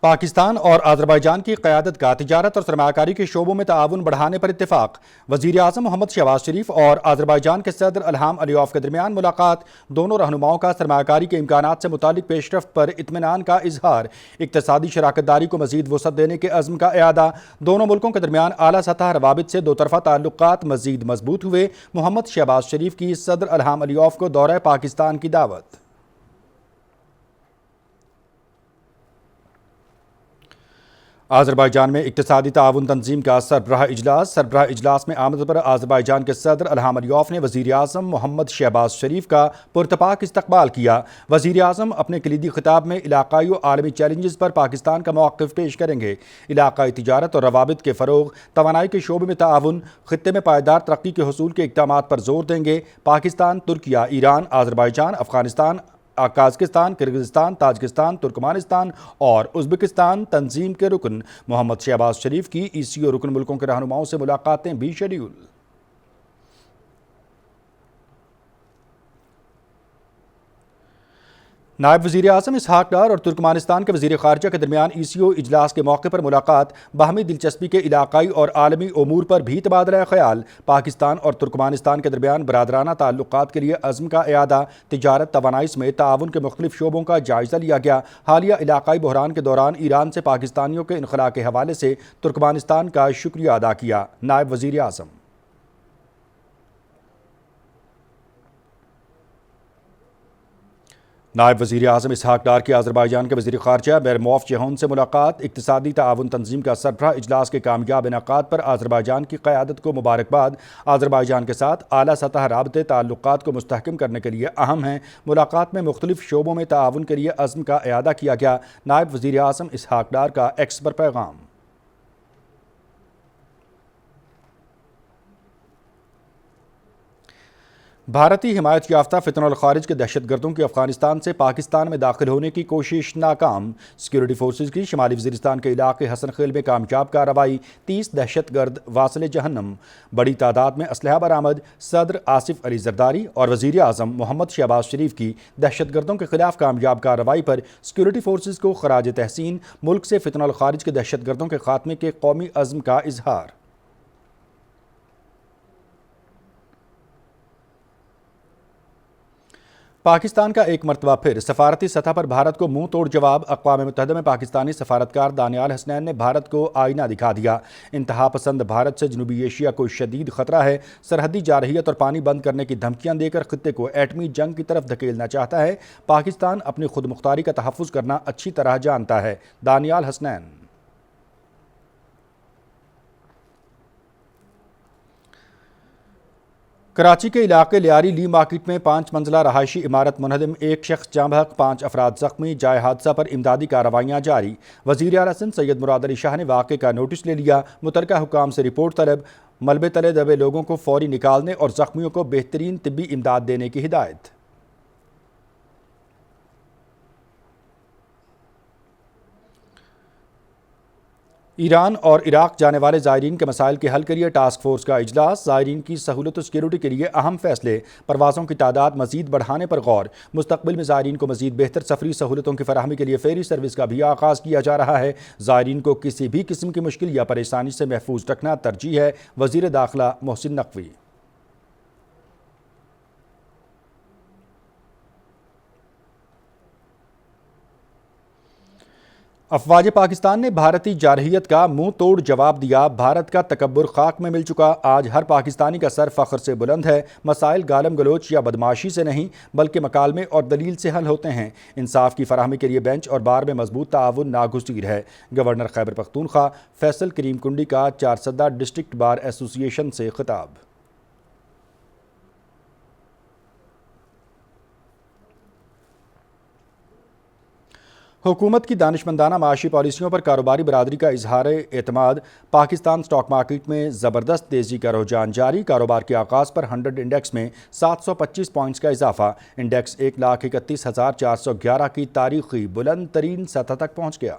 पाकिस्तान और आज़रबाईजान की क़यादत का तिजारत और सरमायाकारी के शोबों में ताउन बढ़ाने पर इत्तेफाक। वज़ीर आज़म मोहम्मद शहबाज शरीफ और आज़रबाईजान के सदर इल्हाम अलीयौफ के दरमियान मुलाकात। दोनों रहनुमाओं का सरमायाकारी के इम्कानात से मुतालिक पेशरफ्त पर इत्मीनान का इजहार। इक़्तिसादी शराकतदारी को मज़ीद वसअत देने के अज़्म का इआदा। दोनों मुल्कों के दरमियान आला सतह रवाबित से दो तरफ़ा ताल्लुकात मज़ीद मजबूत हुए। मोहम्मद शहबाज शरीफ की सदर इल्हाम अलीयौफ को दौरा पाकिस्तान की दावत। आज़रबाईजान में इक़्तिसादी ताउन तंजीम का सरबराह इजलास में आमद पर आज़रबाईजान के सदर इल्हाम अलीयौफ ने वज़ीर आज़म मोहम्मद शहबाज शरीफ का पुरतपाक इस्तकबाल किया। वज़ीर आज़म अपने कलीदी खिताब में इलाकाई और आलमी चैलेंजेस पर पाकिस्तान का मौक़िफ़ पेश करेंगे। इलाकाई तिजारत और रवाबित के फ़रोग़, तवानाई के शोबे में ताउन, ख़ित्ते में पायदार तरक्की के हसूल के इक़दामात पर जोर देंगे। Pakistan, Turkiye, Iran, Azerbaijan, Afghanistan, Kazakhstan, Kyrgyzstan, Tajikistan, Turkmenistan और उज़्बेकिस्तान तंजीम के रुकन मोहम्मद शहबाज शरीफ की ECO रुकन मुल्कों के रहनुमाओं से मुलाकातें भी शेड्यूल। नायब वज़ीर आज़म इसहाक डार और तुर्कमानिस्तान के वज़ीर ख़ारिजा के दरमियान ECO इजलास के मौके पर मुलाकात। बाहमी दिलचस्पी के इलाकाई और आलमी उमूर पर भी तबादला ख्याल। पाकिस्तान और तुर्कमानिस्तान के दरमियान बरादराना ताल्लुकात के लिए अज़्म का इआदा। तिजारत, तवानाई समेत ताउन के मुख्तलिफ शोबों का जायज़ा लिया गया। हालिया इलाकाई बहरान के दौरान ईरान से पाकिस्तानियों के इनखला के हवाले से तुर्कमानिस्तान का शुक्रिया अदा किया। नायब वज़ीर आज़म नायब वज़ीर आज़म इसहाक डार की आज़रबाईजान के वज़ीर ख़ारिजा मेरमोफ चेहोन से मुलाकात। इक़्तिसादी ताउन तंजीम का सरबराह इजलास के कामयाब इनेक़ाद पर आज़रबाईजान की क़यादत को मुबारकबाद। आज़रबाईजान के साथ आला सतह राबते ताल्लुकात को मुस्तहकम करने के लिए अहम हैं। मुलाकात में मुख्तलिफ शोबों में ताउन के लिए अज़्म का इआदा किया गया। नायब वज़ीर आज़म इसहाक डार का एक्स पर पैगाम। भारतीय हिमायत याफ्ता फितनल खारिज के दहशतगर्दों की अफगानिस्तान से पाकिस्तान में दाखिल होने की कोशिश नाकाम। सिक्योरिटी फोर्सेज की शिमाली वज़ीरिस्तान के इलाके हसन खेल में कामयाब कार्रवाई। 30 दहशतगर्द वासिल जहन्नम। बड़ी तादाद में असलहा बरामद। सदर आसिफ अली जरदारी और वज़ीर आज़म मोहम्मद शहबाज शरीफ की दहशतगर्दों के खिलाफ कामयाब कार्रवाई पर सिक्योरिटी फोर्सेज को खराज तहसीन। मुल्क से फितनल खारिज के दहशतगर्दों के खात्मे के कौमी अज़्म का इजहार। पाकिस्तान का एक मरतबा फिर सफारती सतह पर भारत को मुंह तोड़ जवाब। अक़वाम मुत्तहिदा में पाकिस्तानी सफारतकार दानियाल हसनैन ने भारत को आईना दिखा दिया। इंतहा पसंद भारत से जनूबी एशिया को शदीद खतरा है। सरहदी जारहियत और पानी बंद करने की धमकियां देकर खित्ते को एटमी जंग की तरफ धकेलना चाहता है। पाकिस्तान अपनी खुद मुख्तारी का तहफ़्फ़ुज़ करना अच्छी तरह जानता है। दानियाल हसनैन कराची के इलाके लियारी ली मार्केट में 5 मंजिला रहायशी इमारत मुनहदम, एक शख्स जाँ बहक, 5 अफराद जख्मी। जाए हादसा पर इमदादी कार्रवाइयाँ जारी। वज़ीर आला सिंध सैयद मुराद अली शाह ने वाक़े का नोटिस ले लिया। मुतलका हुकाम से रिपोर्ट तलब। मलबे तले दबे लोगों को फौरी निकालने और जख्मियों को बेहतरीन तिब्बी इमदाद देने की हिदायत। ईरान और इराक जाने वाले ज़ायरीन के मसाइल के हल के लिए टास्क फोर्स का इजलास। ज़ायरीन की सहूलत और सिक्योरिटी के लिए अहम फैसले। परवाज़ों की तादाद मज़ीद बढ़ाने पर गौर। मुस्तक़बिल में ज़ायरीन को मज़ीद बेहतर सफरी सहूलतों की फराहमी के लिए फेरी सर्विस का भी आगाज़ किया जा रहा है। ज़ायरीन को किसी भी किस्म की मुश्किल या परेशानी से महफूज रखना तरजीह है। वज़ीर दाखिला मोहसिन नकवी अफवाज पाकिस्तान ने भारतीय जारहियत का मुंह तोड़ जवाब दिया। भारत का तकब्बुर खाक में मिल चुका। आज हर पाकिस्तानी का सर फ़ख्र से बुलंद है। मसाइल गालम गलोच या बदमाशी से नहीं बल्कि मकालमे और दलील से हल होते हैं। इंसाफ की फराहमी के लिए बेंच और बार में मजबूत ताउन नागुज़ीर है। गवर्नर खैबर पख्तूनख्वा फैसल करीम कुंडी का चारसदा डिस्ट्रिक्ट बार एसोसिएशन से खिताब। हुकूमत की दानिशमंदाना माशी पॉलिसियों पर कारोबारी बरादरी का इजहार एतमाद। पाकिस्तान स्टॉक मार्केट में ज़बरदस्त तेज़ी का रुझान जारी। कारोबार के आगाज़ पर 100 इंडेक्स में 725 पॉइंट्स का इजाफा। इंडेक्स 1,31,411 की तारीखी बुलंद तरीन सतह तक पहुँच गया।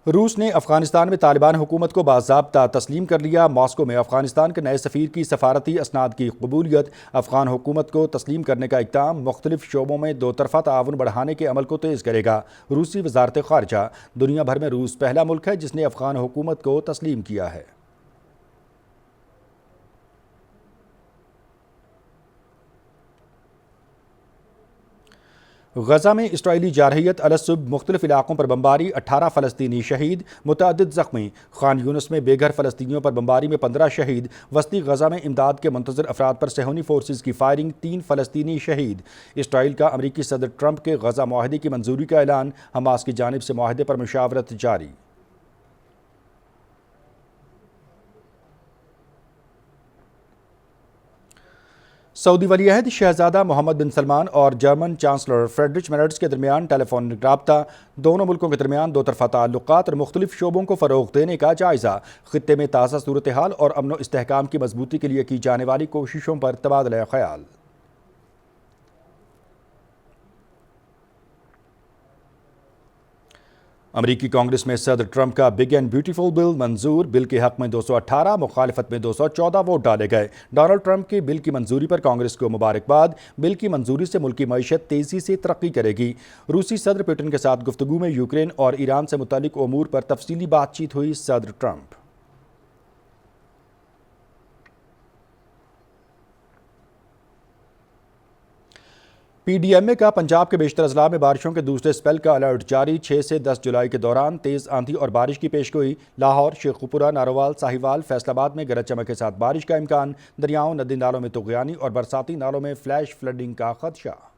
रूस ने अफगानिस्तान में तालिबान हुकूमत को बाज़ाब्ता तस्लीम कर लिया। मॉस्को में अफगानिस्तान के नए सफ़ीर की सफारती असनाद की कबूलियत। अफगान हुकूमत को तस्लीम करने का इक़दाम मुख्तलिफ शोबों में दो तरफ़ा ताउन बढ़ाने के अमल को तेज़ करेगा। रूसी वज़ारत ख़ारिजा। दुनिया भर में रूस पहला मुल्क है जिसने अफगान हुकूमत को तस्लीम किया है। गजा में इसराइली जारहियत अलसुब मुख्तलिफ इलाकों पर बमबारी, 18 फ़लस्तीनी शहीद, मुतअद्दिद ज़ख्मी। खान यूनुस में बेघर फ़लस्तीनियों पर बमबारी में 15 शहीद। वस्ती गजा में इमदाद के मुंतज़िर अफराद पर सेहूनी फोर्सेस की फायरिंग, 3 फ़लस्तीनी शहीद। इसराइल का अमरीकी सदर ट्रंप के गजा मुआहदे की मंजूरी का ऐलान, हमास की जानिब से मुआहदे पर मुशावरत जारी। सऊदी वली-अहद शहजादा मोहम्मद बिन सलमान और जर्मन चांसलर फ्रेडरिच मेर्ज के दरमियान टेलीफोनिक रब्ता, दोनों मुल्कों के दरमियान दो तरफ़ा ताल्लुकात और मुख्तलिफ शोबों को फ़रोग़ देने का जायज़ा। ख़ित्ते में ताज़ा सूरत हाल और अमन व इस्तेहकाम की मजबूती के लिए की जाने वाली कोशिशों पर तबादला ख़याल। अमरीकी कांग्रेस में सदर ट्रंप का बिग एंड ब्यूटीफुल बिल मंजूर। बिल के हक में 218, मुखालिफत में 214 वोट डाले गए। डोनाल्ड ट्रंप के बिल की मंजूरी पर कांग्रेस को मुबारकबाद। बिल की मंजूरी से मुल्क की मईशत तेज़ी से तरक्की करेगी। रूसी सदर पुतिन के साथ गुफ्तगू में यूक्रेन और ईरान से मुतल्लिक उमूर पर तफसीली बातचीत हुई। सदर ट्रंप PDMA का पंजाब के बेशतर अजला में बारिशों के दूसरे स्पेल का अलर्ट जारी। 6 से 10 जुलाई के दौरान तेज़ आंधी और बारिश की पेशगोई। लाहौर, शेखुपुरा, नारोवाल, साहिवाल, फैसलाबाद में गरज चमक के साथ बारिश का इम्कान। दरियाओं, नदी नालों में तुग़यानी और बरसाती नालों में फ्लैश फ्लडिंग का खदशा।